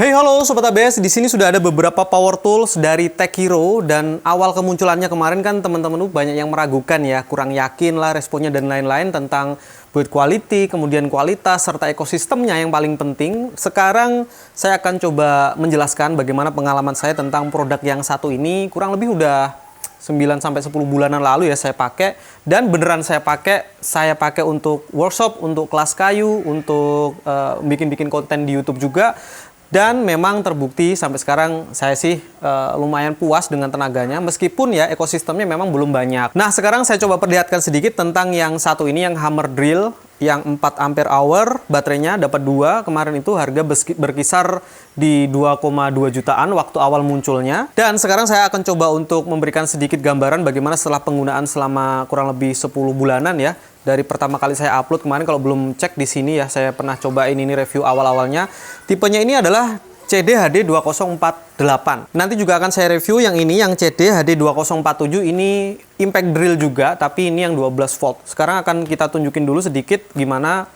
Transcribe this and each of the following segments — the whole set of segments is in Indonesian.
Hey halo Sobat ABS, di sini sudah ada beberapa power tools dari Tech Hero dan awal kemunculannya kemarin kan teman-teman banyak yang meragukan ya, kurang yakin lah responnya dan lain-lain tentang build quality, kemudian kualitas serta ekosistemnya yang paling penting. Sekarang saya akan coba menjelaskan bagaimana pengalaman saya tentang produk yang satu ini, kurang lebih udah 9-10 bulanan lalu ya saya pakai, dan beneran saya pakai untuk workshop, untuk kelas kayu, untuk bikin-bikin konten di YouTube juga. Dan memang terbukti sampai sekarang saya sih lumayan puas dengan tenaganya, meskipun ya ekosistemnya memang belum banyak. Nah sekarang saya coba perlihatkan sedikit tentang yang satu ini, yang hammer drill yang 4 ampere hour, baterainya dapat 2. Kemarin itu harga berkisar di 2,2 jutaan waktu awal munculnya. Dan sekarang saya akan coba untuk memberikan sedikit gambaran bagaimana setelah penggunaan selama kurang lebih 10 bulanan ya. Dari pertama kali saya upload kemarin, kalau belum cek di sini ya, saya pernah cobain ini review awal-awalnya. Tipenya ini adalah CD HD2048. Nanti juga akan saya review yang ini, yang CD HD2047. Ini impact drill juga, tapi ini yang 12 volt. Sekarang akan kita tunjukin dulu sedikit gimana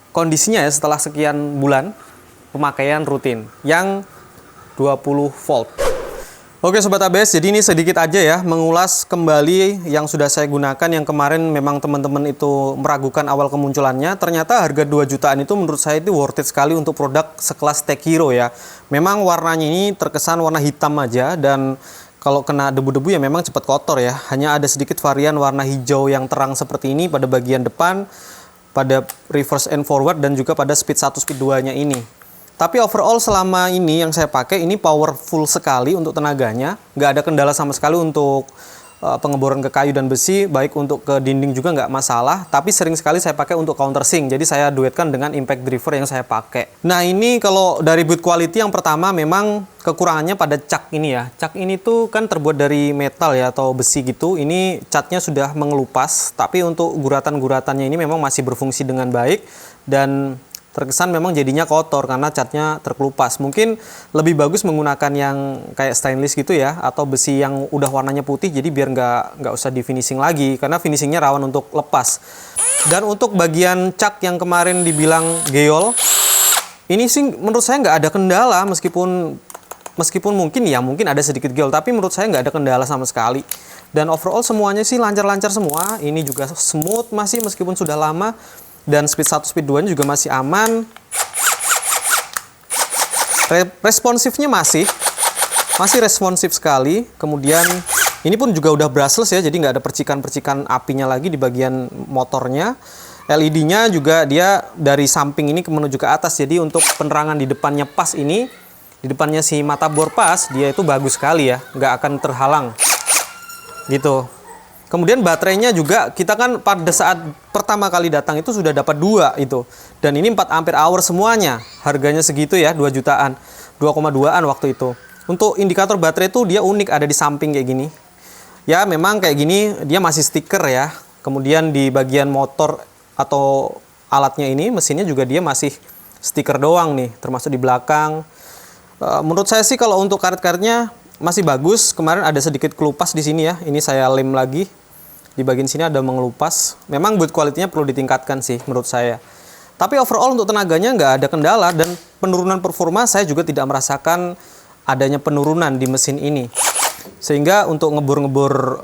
kondisinya ya setelah sekian bulan pemakaian rutin yang 20 volt. Oke Sobat ABS, jadi ini sedikit aja ya mengulas kembali yang sudah saya gunakan, yang kemarin memang teman-teman itu meragukan awal kemunculannya. Ternyata harga 2 jutaan itu menurut saya itu worth it sekali untuk produk sekelas Tech Hero ya. Memang warnanya ini terkesan warna hitam aja, dan kalau kena debu-debu ya memang cepat kotor ya. Hanya ada sedikit varian warna hijau yang terang seperti ini pada bagian depan, pada reverse and forward, dan juga pada speed 1 speed 2 nya ini. Tapi overall selama ini yang saya pakai ini powerful sekali untuk tenaganya. Nggak ada kendala sama sekali untuk pengeboran ke kayu dan besi, baik untuk ke dinding juga nggak masalah. Tapi sering sekali saya pakai untuk countersink, jadi saya duetkan dengan impact driver yang saya pakai. Nah ini kalau dari build quality, yang pertama memang kekurangannya pada cak ini ya. Cak ini tuh kan terbuat dari metal ya, atau besi gitu. Ini catnya sudah mengelupas, tapi untuk guratan-guratannya ini memang masih berfungsi dengan baik, dan terkesan memang jadinya kotor karena catnya terkelupas. Mungkin lebih bagus menggunakan yang kayak stainless gitu ya, atau besi yang udah warnanya putih, jadi biar nggak usah di finishing lagi, karena finishingnya rawan untuk lepas. Dan untuk bagian cak yang kemarin dibilang geol, ini sih menurut saya nggak ada kendala, meskipun mungkin ada sedikit geol, tapi menurut saya nggak ada kendala sama sekali. Dan overall semuanya sih lancar-lancar semua. Ini juga smooth masih meskipun sudah lama. Dan speed 1 speed 2 nya juga masih aman. Responsifnya masih responsif sekali. Kemudian ini pun juga udah brushless ya, jadi nggak ada percikan-percikan apinya lagi di bagian motornya. LED-nya juga dia dari samping ini menuju ke atas, jadi untuk penerangan di depannya pas ini, di depannya si mata bor pas, dia itu bagus sekali ya, nggak akan terhalang gitu. Kemudian baterainya juga, kita kan pada saat pertama kali datang itu sudah dapat 2 itu. Dan ini 4 ampere hour semuanya. Harganya segitu ya, 2 jutaan. 2,2an waktu itu. Untuk indikator baterai itu dia unik, ada di samping kayak gini. Ya memang kayak gini, dia masih stiker ya. Kemudian di bagian motor atau alatnya ini, mesinnya juga dia masih stiker doang nih. Termasuk di belakang. Menurut saya sih kalau untuk karet-karetnya masih bagus. Kemarin ada sedikit kelupas di sini ya. Ini saya lem lagi. Di bagian sini ada mengelupas. Memang build quality-nya perlu ditingkatkan sih menurut saya. Tapi overall untuk tenaganya nggak ada kendala, dan penurunan performa saya juga tidak merasakan adanya penurunan di mesin ini. Sehingga untuk ngebor-ngebor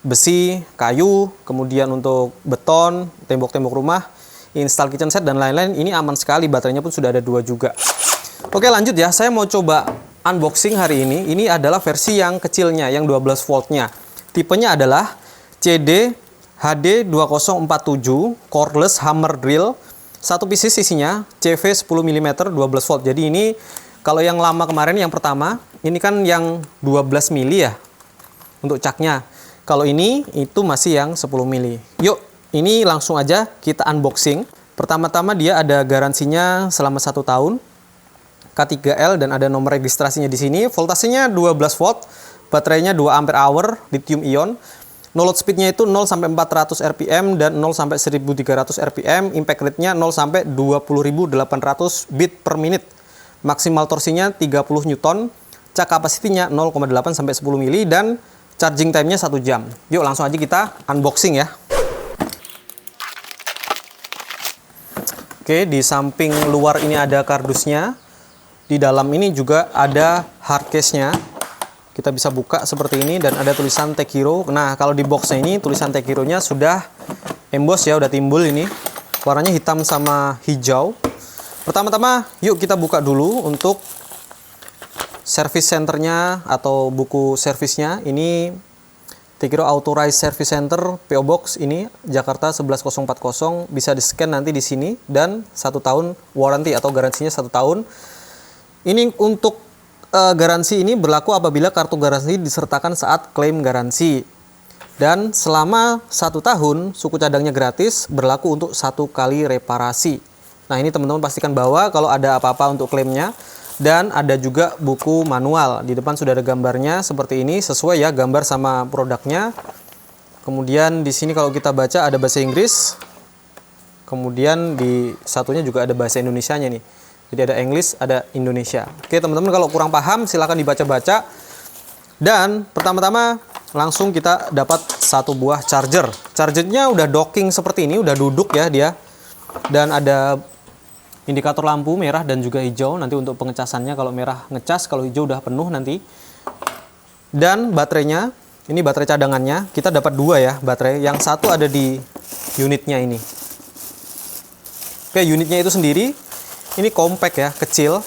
besi, kayu, kemudian untuk beton, tembok-tembok rumah, install kitchen set dan lain-lain, ini aman sekali. Baterainya pun sudah ada 2 juga. Oke lanjut ya, saya mau coba unboxing hari ini. Ini adalah versi yang kecilnya, yang 12 voltnya. Tipenya adalah CD HD2047 cordless hammer drill. Satu pieces isinya, CV 10 mm 12 volt. Jadi ini kalau yang lama kemarin, yang pertama, ini kan yang 12 mili ya untuk caknya. Kalau ini itu masih yang 10 mili. Yuk, ini langsung aja kita unboxing. Pertama-tama dia ada garansinya selama 1 tahun. K3L, dan ada nomor registrasinya di sini. Voltasenya 12 volt, baterainya 2 ampere hour, lithium ion. No load speednya itu 0 sampai 400 rpm dan 0 sampai 1300 rpm. Impact rate-nya 0 sampai 20.800 bit per menit. Maksimal torsinya 30 Newton. Cak kapasitinya 0,8 sampai 10 mili, dan charging time-nya 1 jam. Yuk langsung aja kita unboxing ya. Oke, di samping luar ini ada kardusnya. Di dalam ini juga ada hard case-nya. Kita bisa buka seperti ini dan ada tulisan Tekiro. Nah, kalau di boxnya ini tulisan Tekiro-nya sudah emboss ya, udah timbul ini. Warnanya hitam sama hijau. Pertama-tama, yuk kita buka dulu untuk service centernya atau buku servisnya. Ini Tekiro Authorized Service Center PO Box ini Jakarta 11040, bisa di-scan nanti di sini, dan 1 tahun warranty atau garansinya 1 tahun. Ini untuk garansi ini berlaku apabila kartu garansi disertakan saat klaim garansi. Dan selama 1 tahun suku cadangnya gratis, berlaku untuk 1 kali reparasi. Nah, ini teman-teman pastikan bahwa kalau ada apa-apa untuk klaimnya. Dan ada juga buku manual. Di depan sudah ada gambarnya seperti ini, sesuai ya gambar sama produknya. Kemudian di sini kalau kita baca ada bahasa Inggris. Kemudian di satunya juga ada bahasa Indonesianya nih. Jadi ada English, ada Indonesia. Oke teman-teman, kalau kurang paham silahkan dibaca-baca. Dan pertama-tama langsung kita dapat 1 buah charger. Chargernya udah docking seperti ini, udah duduk ya dia. Dan ada indikator lampu merah dan juga hijau nanti untuk pengecasannya. Kalau merah ngecas, kalau hijau udah penuh nanti. Dan baterainya, ini baterai cadangannya. Kita dapat 2 ya baterai. Yang satu ada di unitnya ini. Oke, unitnya itu sendiri ini compact ya, kecil.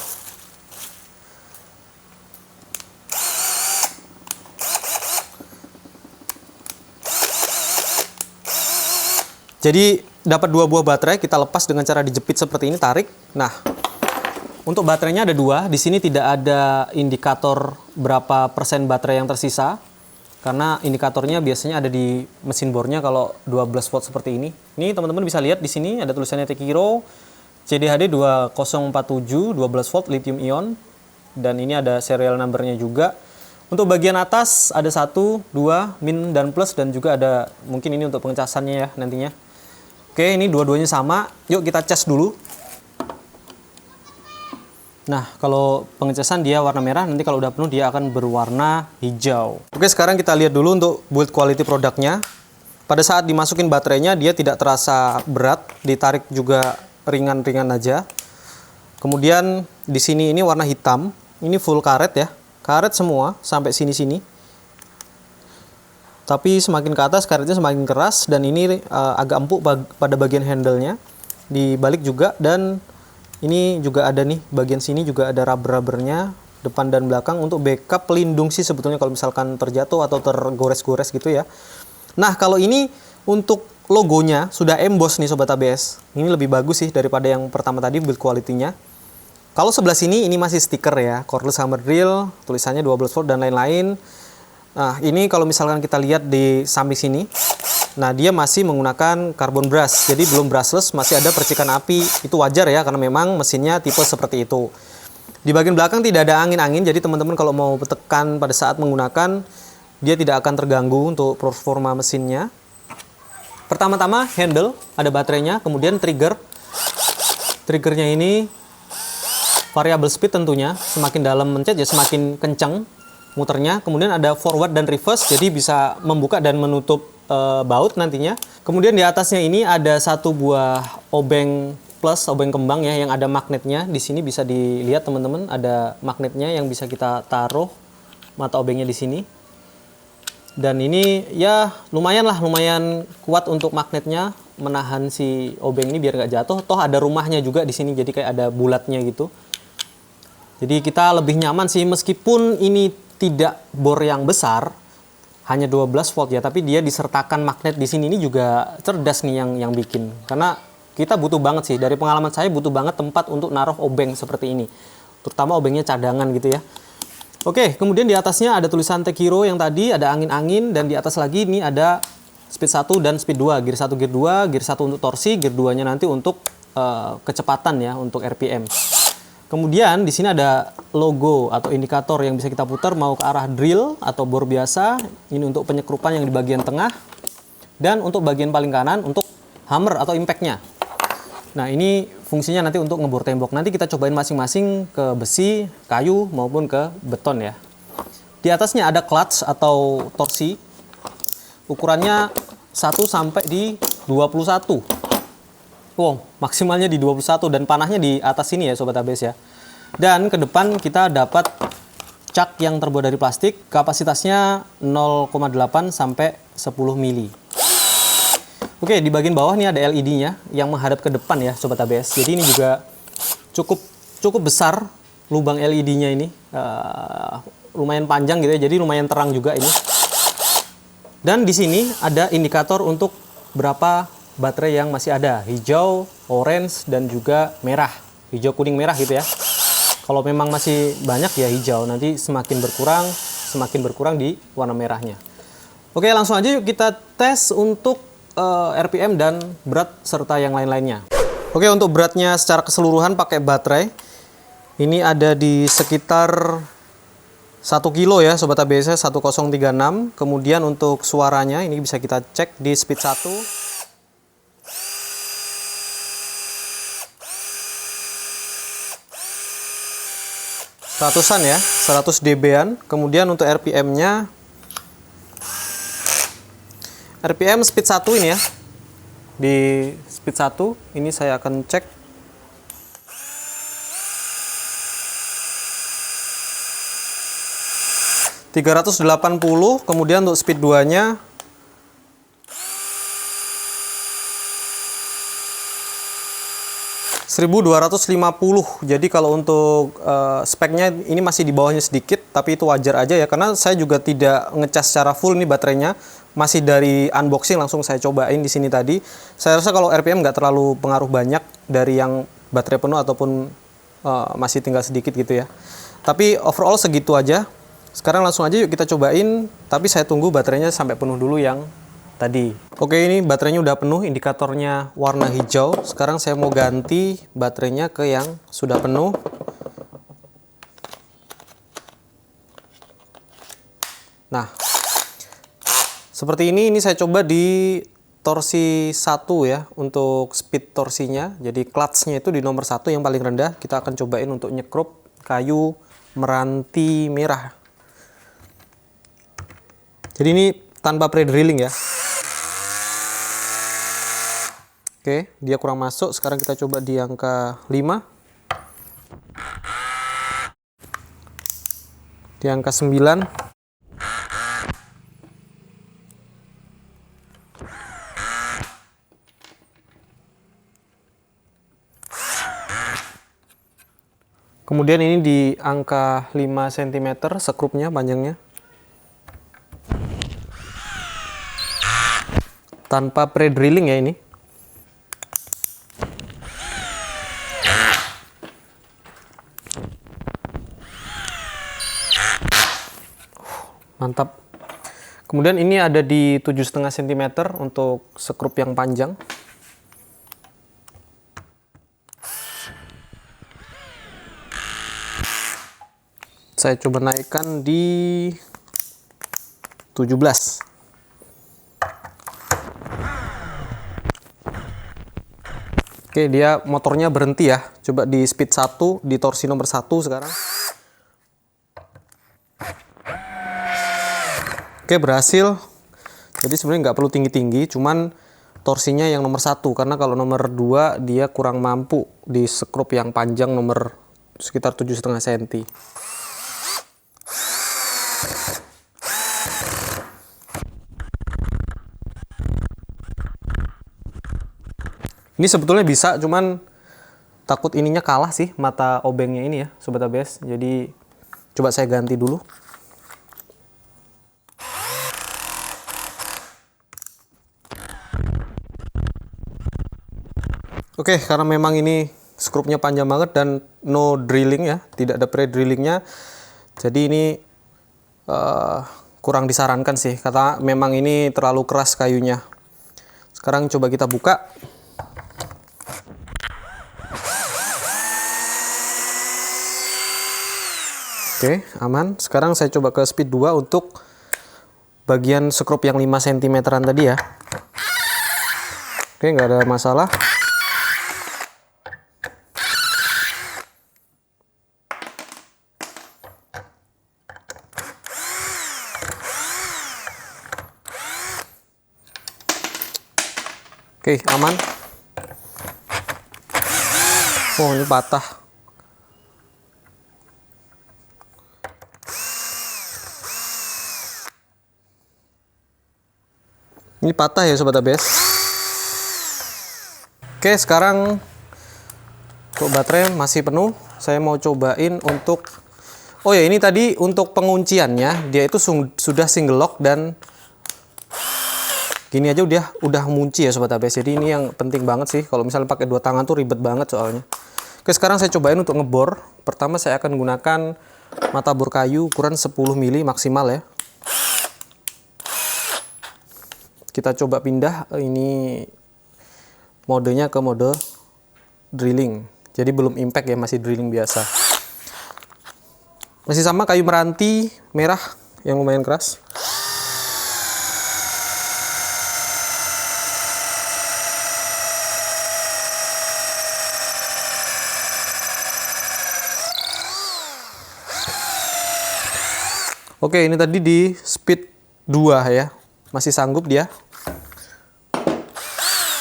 Jadi dapat 2 buah baterai, kita lepas dengan cara dijepit seperti ini, tarik. Nah, untuk baterainya ada 2. Di sini tidak ada indikator berapa persen baterai yang tersisa, karena indikatornya biasanya ada di mesin bornya kalau 12 volt seperti ini. Ini teman-teman bisa lihat di sini ada tulisannya Tekiro CDHD 2047 12 volt lithium ion, dan ini ada serial numbernya juga. Untuk bagian atas ada 1, 2, min dan plus, dan juga ada mungkin ini untuk pengecasannya ya nantinya. Oke, ini dua-duanya sama. Yuk kita cas dulu. Nah, kalau pengecasan dia warna merah, nanti kalau udah penuh dia akan berwarna hijau. Oke, sekarang kita lihat dulu untuk build quality produknya. Pada saat dimasukin baterainya dia tidak terasa berat, ditarik juga ringan-ringan aja. Kemudian di sini ini warna hitam, ini full karet ya, karet semua sampai sini-sini. Tapi semakin ke atas karetnya semakin keras, dan ini agak empuk pada bagian handle-nya. Dibalik juga, dan ini juga ada nih bagian sini juga ada rubber-rubbernya depan dan belakang untuk backup pelindung sih sebetulnya kalau misalkan terjatuh atau tergores-gores gitu ya. Nah, kalau ini untuk logonya sudah emboss nih Sobat ABS. Ini lebih bagus sih daripada yang pertama tadi build quality-nya. Kalau sebelah sini ini masih stiker ya, cordless hammer drill, tulisannya 12 volt dan lain-lain. Nah, ini kalau misalkan kita lihat di samping sini, nah dia masih menggunakan carbon brush, jadi belum brushless, masih ada percikan api. Itu wajar ya, karena memang mesinnya tipe seperti itu. Di bagian belakang tidak ada angin-angin, jadi teman-teman kalau mau tekan pada saat menggunakan, dia tidak akan terganggu untuk performa mesinnya. Pertama-tama handle, ada baterainya, kemudian trigger. Triggernya ini variable speed tentunya, semakin dalam mencet ya semakin kencang muternya. Kemudian ada forward dan reverse, jadi bisa membuka dan menutup baut nantinya. Kemudian di atasnya ini ada 1 buah obeng plus, obeng kembang ya, yang ada magnetnya. Di sini bisa dilihat teman-teman, ada magnetnya yang bisa kita taruh mata obengnya di sini. Dan ini ya lumayan kuat untuk magnetnya, menahan si obeng ini biar nggak jatuh. Toh ada rumahnya juga di sini, jadi kayak ada bulatnya gitu. Jadi kita lebih nyaman sih, meskipun ini tidak bor yang besar, hanya 12 volt ya, tapi dia disertakan magnet di sini. Ini juga cerdas nih yang bikin. Karena kita butuh banget sih, dari pengalaman saya butuh banget tempat untuk naruh obeng seperti ini. Terutama obengnya cadangan gitu ya. Oke, kemudian di atasnya ada tulisan Tekiro yang tadi, ada angin-angin, dan di atas lagi ini ada speed 1 dan speed 2, gear 1, gear 2, gear 1 untuk torsi, gear 2-nya nanti untuk kecepatan ya, untuk RPM. Kemudian di sini ada logo atau indikator yang bisa kita putar mau ke arah drill atau bor biasa. Ini untuk penyekrupan yang di bagian tengah, dan untuk bagian paling kanan untuk hammer atau impact-nya. Nah, ini fungsinya nanti untuk ngebor tembok. Nanti kita cobain masing-masing ke besi, kayu, maupun ke beton ya. Di atasnya ada clutch atau torsi. Ukurannya 1 sampai di 21. Wow, maksimalnya di 21, dan panahnya di atas sini ya Sobat ABS ya. Dan ke depan kita dapat cak yang terbuat dari plastik, kapasitasnya 0,8 sampai 10 mili. Oke, di bagian bawah nih ada LED-nya yang menghadap ke depan ya Sobat ABS. Jadi ini juga cukup besar lubang LED-nya ini. Lumayan panjang gitu ya, jadi lumayan terang juga ini. Dan di sini ada indikator untuk berapa baterai yang masih ada. Hijau, orange, dan juga merah. Hijau, kuning, merah gitu ya. Kalau memang masih banyak ya hijau, nanti semakin berkurang di warna merahnya. Oke, langsung aja yuk kita tes untuk RPM dan berat serta yang lain-lainnya. Oke, untuk beratnya secara keseluruhan pakai baterai, ini ada di sekitar 1 kilo ya Sobat ABS 1036. Kemudian untuk suaranya ini bisa kita cek di speed 1. Ratusan ya, 100 dB-an. Kemudian untuk RPM-nya, RPM speed 1 ini ya. Di speed 1 ini saya akan cek. ...380, kemudian untuk speed 2-nya... ...1250. Jadi kalau untuk speknya ini masih di bawahnya sedikit, tapi itu wajar aja ya, karena saya juga tidak ngecas secara full nih baterainya. Masih dari unboxing langsung saya cobain di sini tadi. Saya rasa kalau RPM nggak terlalu pengaruh banyak dari yang baterai penuh ataupun masih tinggal sedikit gitu ya. Tapi overall segitu aja. Sekarang langsung aja yuk kita cobain, tapi saya tunggu baterainya sampai penuh dulu yang tadi. Oke, ini baterainya udah penuh, indikatornya warna hijau. Sekarang saya mau ganti baterainya ke yang sudah penuh. Nah, seperti ini saya coba di torsi 1 ya, untuk speed torsinya. Jadi clutch-nya itu di nomor 1 yang paling rendah. Kita akan cobain untuk nyekrup kayu meranti merah. Jadi ini tanpa pre-drilling ya. Oke, dia kurang masuk. Sekarang kita coba di angka 5. Di angka 9. Kemudian ini di angka 5 cm sekrupnya panjangnya. Tanpa pre-drilling ya ini. Mantap. Kemudian ini ada di 7,5 cm untuk sekrup yang panjang. Saya coba naikkan di 17. Oke, dia motornya berhenti ya. Coba di speed 1, di torsi nomor 1 sekarang. Oke, berhasil. Jadi sebenarnya nggak perlu tinggi-tinggi, cuman torsinya yang nomor 1. Karena kalau nomor 2 dia kurang mampu di sekrup yang panjang nomor sekitar 7,5 cm. Ini sebetulnya bisa, cuman takut ininya kalah sih, mata obengnya ini ya, Sobat ABS. Jadi coba saya ganti dulu. Oke, karena memang ini skrupnya panjang banget dan no drilling ya, tidak ada pre-drillingnya. Jadi ini kurang disarankan sih, kata memang ini terlalu keras kayunya. Sekarang coba kita buka. Oke, aman. Sekarang saya coba ke speed 2 untuk bagian sekrup yang 5 cm-an tadi ya. Oke, nggak ada masalah. Oke, aman. Oh, ini patah. Ini patah ya Sobat ABS. Oke, sekarang untuk baterai masih penuh. Saya mau cobain untuk, oh ya, ini tadi untuk pengunciannya dia itu sudah single lock dan gini aja udah ngunci ya Sobat ABS. Jadi ini yang penting banget sih. Kalau misalnya pakai dua tangan tuh ribet banget soalnya. Oke, sekarang saya cobain untuk ngebor. Pertama saya akan gunakan mata bor kayu ukuran 10 mili maksimal ya. Kita coba pindah ini modenya ke mode drilling. Jadi belum impact ya, masih drilling biasa. Masih sama kayu meranti merah yang lumayan keras. Oke, ini tadi di speed 2 ya. Masih sanggup dia.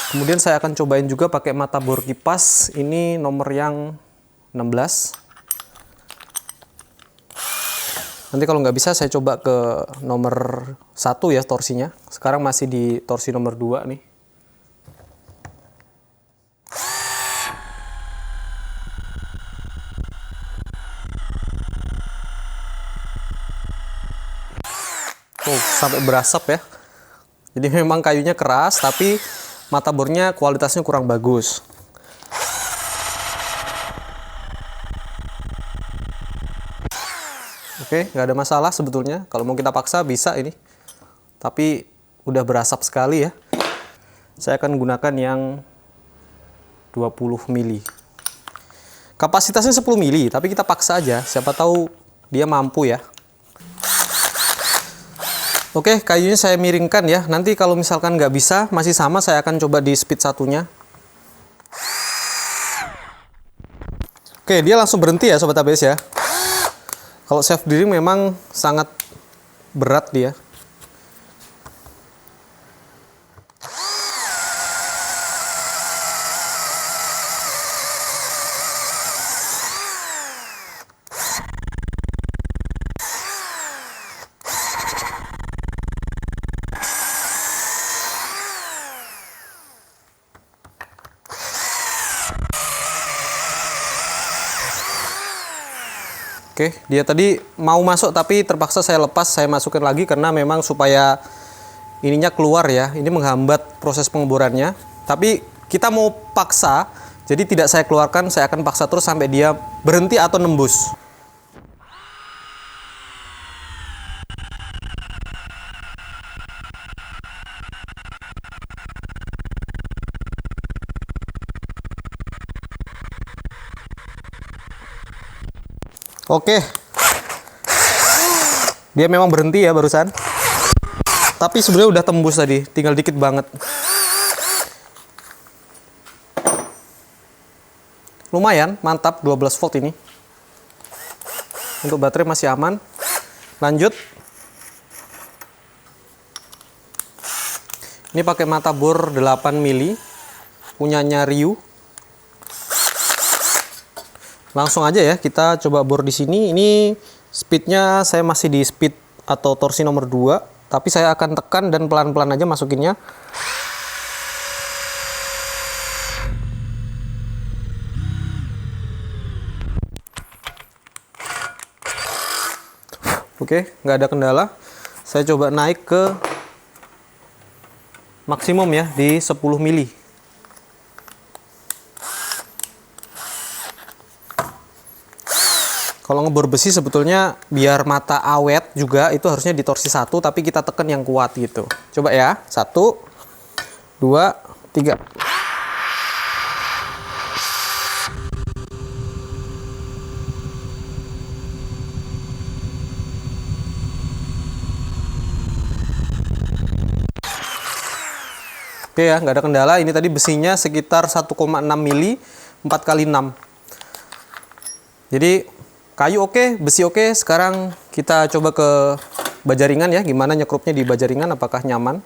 Kemudian saya akan cobain juga pakai mata bor kipas. Ini nomor yang 16. Nanti kalau nggak bisa saya coba ke nomor 1 ya torsinya. Sekarang masih di torsi nomor 2 nih. Oh, sampai berasap ya. Jadi memang kayunya keras tapi mata bornya kualitasnya kurang bagus. Oke, nggak ada masalah sebetulnya. Kalau mau kita paksa bisa ini. Tapi udah berasap sekali ya. Saya akan gunakan yang 20 mili. Kapasitasnya 10 mili, tapi kita paksa aja. Siapa tahu dia mampu ya. Oke, kayunya saya miringkan ya. Nanti kalau misalkan nggak bisa, masih sama, saya akan coba di speed 1-nya. Oke, dia langsung berhenti ya Sobat ABS ya. Kalau self drilling memang sangat berat dia. Oke, dia tadi mau masuk tapi terpaksa saya lepas, saya masukin lagi karena memang supaya ininya keluar ya. Ini menghambat proses pengeborannya. Tapi kita mau paksa, jadi tidak saya keluarkan, saya akan paksa terus sampai dia berhenti atau nembus. Oke, dia memang berhenti ya barusan. Tapi sebenarnya udah tembus tadi, tinggal dikit banget. Lumayan, mantap 12 volt ini. Untuk baterai masih aman. Lanjut. Ini pakai mata bor 8 mili, punyanya Ryu. Langsung aja ya, kita coba bor di sini. Ini speednya saya masih di speed atau torsi nomor 2, tapi saya akan tekan dan pelan-pelan aja masukinnya. Oke, nggak ada kendala. Saya coba naik ke maksimum ya, di 10 mili. Kalau ngebor besi sebetulnya biar mata awet juga itu harusnya di torsi 1, tapi kita tekan yang kuat gitu. Coba ya, 1, 2, 3. Oke ya, nggak ada kendala. Ini tadi besinya sekitar 1,6 mili 4x6. Jadi kayu oke, besi oke. Sekarang kita coba ke baja ringan ya. Gimana nyekrupnya di baja ringan, apakah nyaman?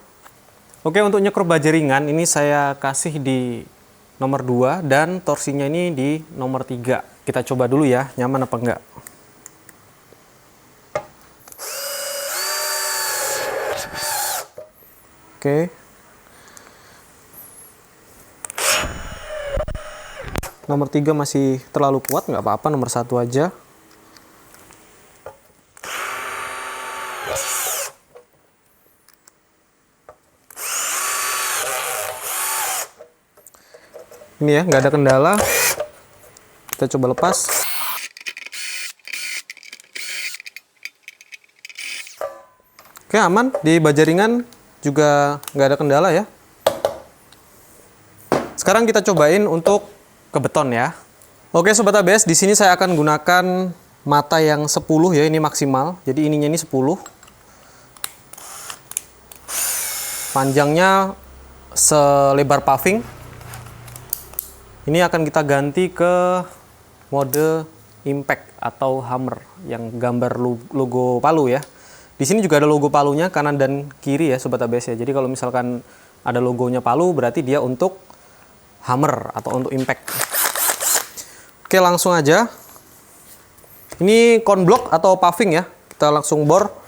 Oke, untuk nyekrup baja ringan ini saya kasih di nomor 2 dan torsinya ini di nomor 3. Kita coba dulu ya, nyaman apa enggak. Oke, Nomor 3 masih terlalu kuat, nggak apa-apa, nomor 1 aja. Ini ya, nggak ada kendala. Kita coba lepas. Oke, aman. Di baja ringan juga nggak ada kendala ya. Sekarang kita cobain untuk ke beton ya. Oke Sobat ABS, di sini saya akan gunakan mata yang 10 ya, ini maksimal. Jadi ininya ini 10. Panjangnya selebar paving. Ini akan kita ganti ke mode impact atau hammer yang gambar logo palu ya. Di sini juga ada logo palunya kanan dan kiri ya Sobat ABS ya. Jadi kalau misalkan ada logonya palu berarti dia untuk hammer atau untuk impact. Oke, langsung aja. Ini konblok atau paving ya. Kita langsung bor.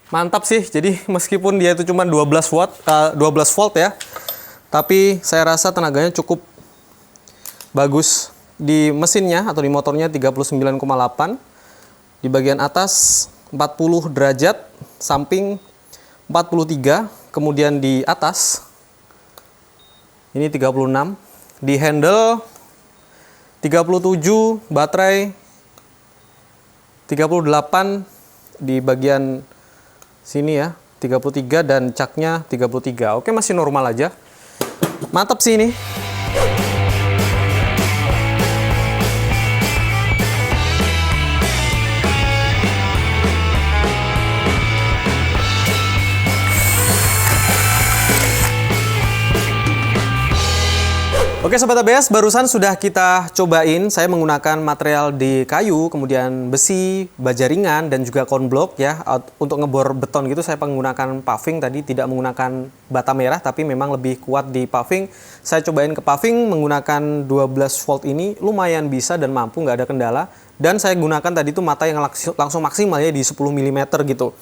Mantap sih, jadi meskipun dia itu cuma 12 volt ya, tapi saya rasa tenaganya cukup bagus. Di mesinnya atau di motornya 39,8, di bagian atas 40 derajat, samping 43, kemudian di atas ini 36, di handle 37, baterai 38, di bagian sini ya 33 dan caknya 33. Oke, masih normal aja. Mantap sih ini. Oke Sobat ABS, barusan sudah kita cobain. Saya menggunakan material di kayu, kemudian besi, baja ringan, dan juga konblok ya. Untuk ngebor beton gitu saya menggunakan paving tadi, tidak menggunakan bata merah, tapi memang lebih kuat di paving. Saya cobain ke paving menggunakan 12 volt ini, lumayan bisa dan mampu, nggak ada kendala. Dan saya gunakan tadi itu mata yang langsung maksimal ya di 10 mm gitu.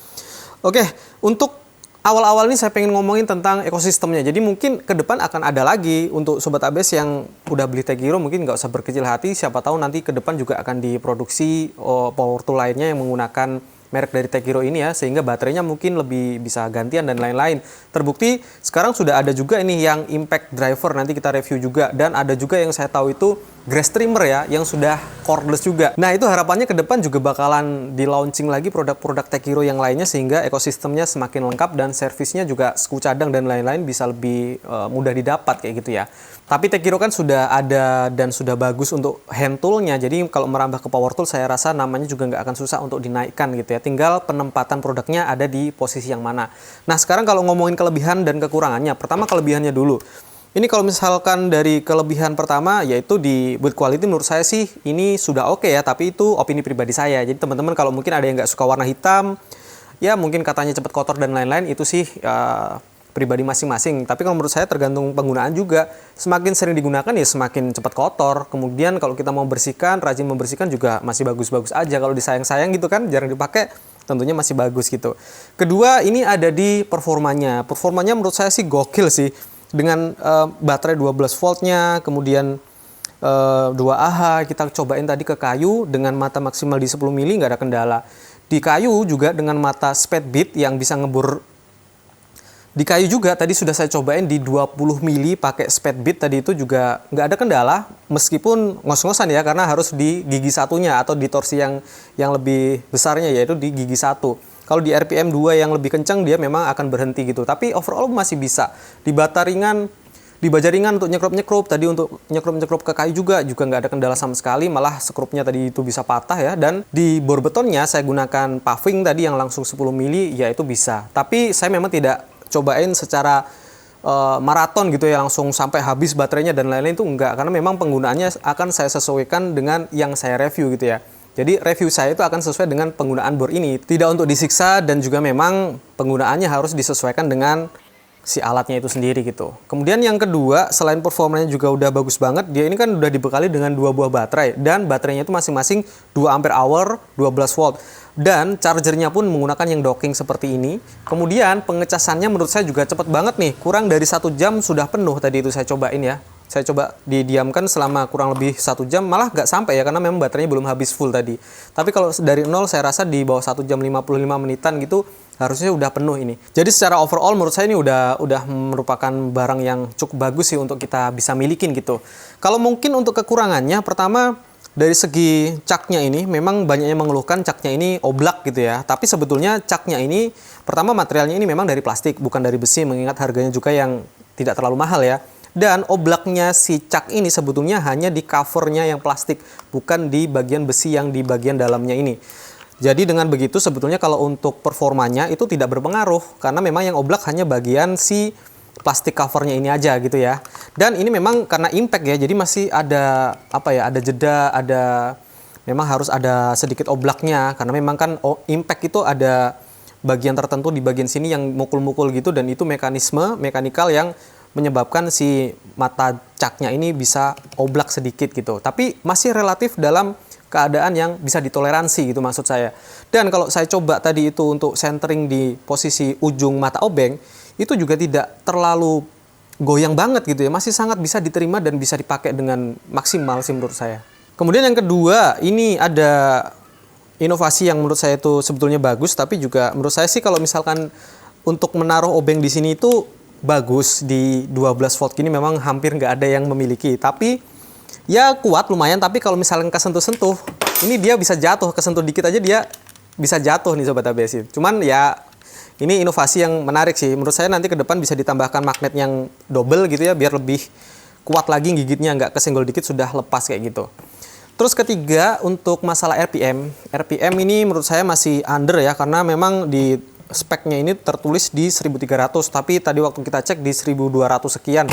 Oke, untuk awal-awal ini saya pengen ngomongin tentang ekosistemnya. Jadi mungkin ke depan akan ada lagi untuk Sobat ABS yang udah beli Tegiro, mungkin nggak usah berkecil hati. Siapa tahu nanti ke depan juga akan diproduksi power tool lainnya yang menggunakan merek dari Tegiro ini ya, sehingga baterainya mungkin lebih bisa gantian dan lain-lain. Terbukti sekarang sudah ada juga ini yang impact driver, nanti kita review juga. Dan ada juga yang saya tahu itu grass trimmer ya, yang sudah cordless juga. Nah itu harapannya ke depan juga bakalan di launching lagi produk-produk Tegiro yang lainnya, sehingga ekosistemnya semakin lengkap dan servisnya juga seku cadang dan lain-lain bisa lebih mudah didapat kayak gitu ya. Tapi Tegiro kan sudah ada dan sudah bagus untuk hand toolnya, jadi kalau merambah ke power tool saya rasa namanya juga nggak akan susah untuk dinaikkan gitu ya. Tinggal penempatan produknya ada di posisi yang mana. Nah sekarang kalau ngomongin kelebihan dan kekurangannya, pertama kelebihannya dulu. Ini kalau misalkan dari kelebihan pertama yaitu di build quality, menurut saya sih ini sudah oke ya, tapi itu opini pribadi saya. Jadi teman-teman kalau mungkin ada yang nggak suka warna hitam, ya mungkin katanya cepat kotor dan lain-lain, itu sih pribadi masing-masing. Tapi kalau menurut saya tergantung penggunaan juga. Semakin sering digunakan ya semakin cepat kotor. Kemudian kalau kita mau bersihkan, rajin membersihkan juga masih bagus-bagus aja. Kalau disayang-sayang gitu kan, jarang dipakai, tentunya masih bagus gitu. Kedua, ini ada di performanya. Performanya menurut saya sih gokil sih. Dengan baterai 12 voltnya, kemudian 2 Ah, kita cobain tadi ke kayu dengan mata maksimal di 10 mili, nggak ada kendala. Di kayu juga dengan mata speed bit yang bisa ngebor. Di kayu juga tadi sudah saya cobain di 20 mili pakai speed bit, tadi itu juga nggak ada kendala, meskipun ngos-ngosan ya, karena harus di gigi satunya atau di torsi yang lebih besarnya, yaitu di gigi 1. Kalau di RPM 2 yang lebih kencang dia memang akan berhenti gitu, tapi overall masih bisa. Di bata ringan, di baja ringan untuk nyekrup-nyekrup, tadi untuk nyekrup-nyekrup ke kayu juga nggak ada kendala sama sekali, malah sekrupnya tadi itu bisa patah ya. Dan di bor betonnya saya gunakan paving tadi yang langsung 10 mili, ya itu bisa. Tapi saya memang tidak cobain secara maraton gitu ya, langsung sampai habis baterainya dan lain-lain, itu enggak, karena memang penggunaannya akan saya sesuaikan dengan yang saya review gitu ya. Jadi review saya itu akan sesuai dengan penggunaan bor ini, tidak untuk disiksa dan juga memang penggunaannya harus disesuaikan dengan si alatnya itu sendiri gitu. Kemudian yang kedua, selain performanya juga udah bagus banget, dia ini kan udah dibekali dengan 2 buah baterai dan baterainya itu masing-masing 2 ampere hour, 12 volt. Dan chargernya pun menggunakan yang docking seperti ini. Kemudian pengecasannya menurut saya juga cepet banget nih, kurang dari 1 jam sudah penuh tadi itu saya cobain ya. Saya coba didiamkan selama kurang lebih 1 jam, malah nggak sampai ya, karena memang baterainya belum habis full tadi. Tapi kalau dari nol saya rasa di bawah 1 jam 55 menitan gitu, harusnya udah penuh ini. Jadi secara overall menurut saya ini udah merupakan barang yang cukup bagus sih untuk kita bisa milikin gitu. Kalau mungkin untuk kekurangannya, pertama dari segi caknya ini, memang banyak yang mengeluhkan caknya ini oblak gitu ya. Tapi sebetulnya caknya ini, pertama materialnya ini memang dari plastik, bukan dari besi, mengingat harganya juga yang tidak terlalu mahal ya. Dan oblaknya si cak ini sebetulnya hanya di covernya yang plastik, bukan di bagian besi yang di bagian dalamnya ini. Jadi dengan begitu sebetulnya kalau untuk performanya itu tidak berpengaruh, karena memang yang oblak hanya bagian si plastik covernya ini aja gitu ya. Dan ini memang karena impact ya, jadi masih ada ada jeda, memang harus ada sedikit oblaknya, karena memang kan impact itu ada bagian tertentu di bagian sini yang mukul-mukul gitu, dan itu mekanikal yang menyebabkan si mata caknya ini bisa oblak sedikit gitu. Tapi masih relatif dalam keadaan yang bisa ditoleransi gitu maksud saya. Dan kalau saya coba tadi itu untuk centering di posisi ujung mata obeng, itu juga tidak terlalu goyang banget gitu ya. Masih sangat bisa diterima dan bisa dipakai dengan maksimal sih menurut saya. Kemudian yang kedua, ini ada inovasi yang menurut saya itu sebetulnya bagus, tapi juga menurut saya sih kalau misalkan untuk menaruh obeng di sini itu bagus, di 12 volt gini memang hampir nggak ada yang memiliki, tapi ya kuat lumayan. Tapi kalau misalnya kesentuh-sentuh, ini dia bisa jatuh, kesentuh dikit aja dia bisa jatuh nih Sobat ABS. Cuman ya ini inovasi yang menarik sih menurut saya. Nanti ke depan bisa ditambahkan magnet yang double gitu ya, biar lebih kuat lagi gigitnya, nggak kesenggol dikit sudah lepas kayak gitu. Terus ketiga, untuk masalah RPM ini menurut saya masih under ya, karena memang di speknya ini tertulis di 1300, tapi tadi waktu kita cek di 1200 sekian.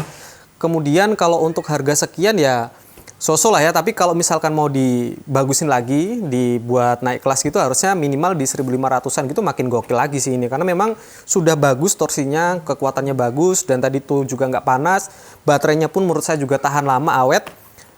Kemudian kalau untuk harga sekian ya so-so lah ya, tapi kalau misalkan mau dibagusin lagi, dibuat naik kelas gitu, harusnya minimal di 1500-an gitu, makin gokil lagi sih ini. Karena memang sudah bagus torsinya, kekuatannya bagus, dan tadi tuh juga nggak panas. Baterainya pun menurut saya juga tahan lama, awet.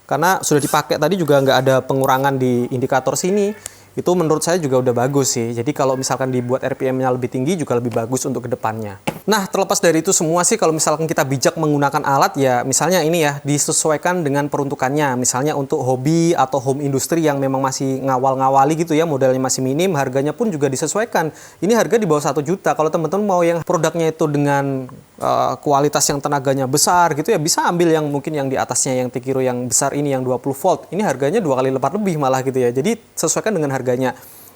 Karena sudah dipakai tadi juga nggak ada pengurangan di indikator sini. Itu menurut saya juga udah bagus sih. Jadi kalau misalkan dibuat RPM-nya lebih tinggi juga lebih bagus untuk kedepannya. Nah, terlepas dari itu semua sih, kalau misalkan kita bijak menggunakan alat ya, misalnya ini ya, disesuaikan dengan peruntukannya. Misalnya untuk hobi atau home industry yang memang masih ngawal-ngawali gitu ya, modalnya masih minim, harganya pun juga disesuaikan. Ini harga di bawah 1 juta. Kalau teman-teman mau yang produknya itu dengan kualitas yang tenaganya besar gitu ya, bisa ambil yang mungkin yang di atasnya, yang Tekiro yang besar ini, yang 20 volt. Ini harganya 2 kali lipat lebih malah gitu ya. Jadi sesuaikan dengan harganya.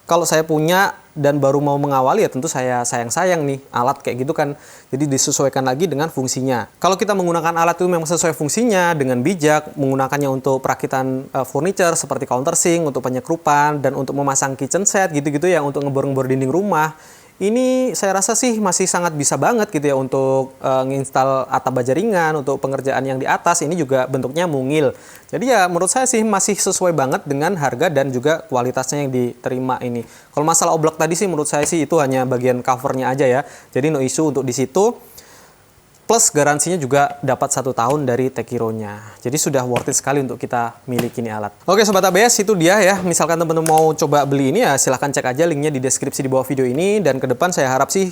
Kalau saya punya dan baru mau mengawali ya tentu saya sayang-sayang nih alat kayak gitu kan. Jadi disesuaikan lagi dengan fungsinya. Kalau kita menggunakan alat itu memang sesuai fungsinya dengan bijak, menggunakannya untuk perakitan furniture seperti countersink, untuk penyekrupan, dan untuk memasang kitchen set gitu-gitu ya, untuk ngebor-ngebor dinding rumah. Ini saya rasa sih masih sangat bisa banget gitu ya untuk nginstal atap baja ringan, untuk pengerjaan yang di atas. Ini juga bentuknya mungil. Jadi ya menurut saya sih masih sesuai banget dengan harga dan juga kualitasnya yang diterima ini. Kalau masalah oblak tadi sih menurut saya sih itu hanya bagian covernya aja ya. Jadi no issue untuk di situ. Plus garansinya juga dapat 1 tahun dari Tekiro-nya. Jadi sudah worth it sekali untuk kita miliki ini alat. Oke Sobat ABS, itu dia ya. Misalkan teman-teman mau coba beli ini ya silahkan cek aja linknya di deskripsi di bawah video ini. Dan ke depan saya harap sih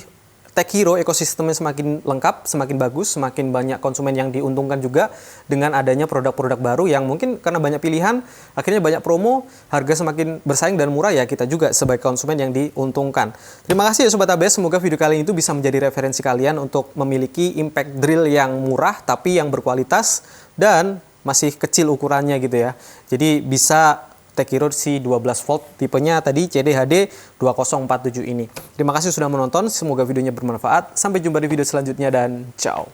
Tekiro ekosistemnya semakin lengkap, semakin bagus, semakin banyak konsumen yang diuntungkan juga dengan adanya produk-produk baru yang mungkin karena banyak pilihan, akhirnya banyak promo, harga semakin bersaing dan murah ya, kita juga sebagai konsumen yang diuntungkan. Terima kasih ya Sobat ABS, semoga video kali ini itu bisa menjadi referensi kalian untuk memiliki impact drill yang murah tapi yang berkualitas dan masih kecil ukurannya gitu ya. Jadi bisa Tekiro si 12 volt tipenya tadi CDHD 2047 ini. Terima kasih sudah menonton, semoga videonya bermanfaat. Sampai jumpa di video selanjutnya dan ciao.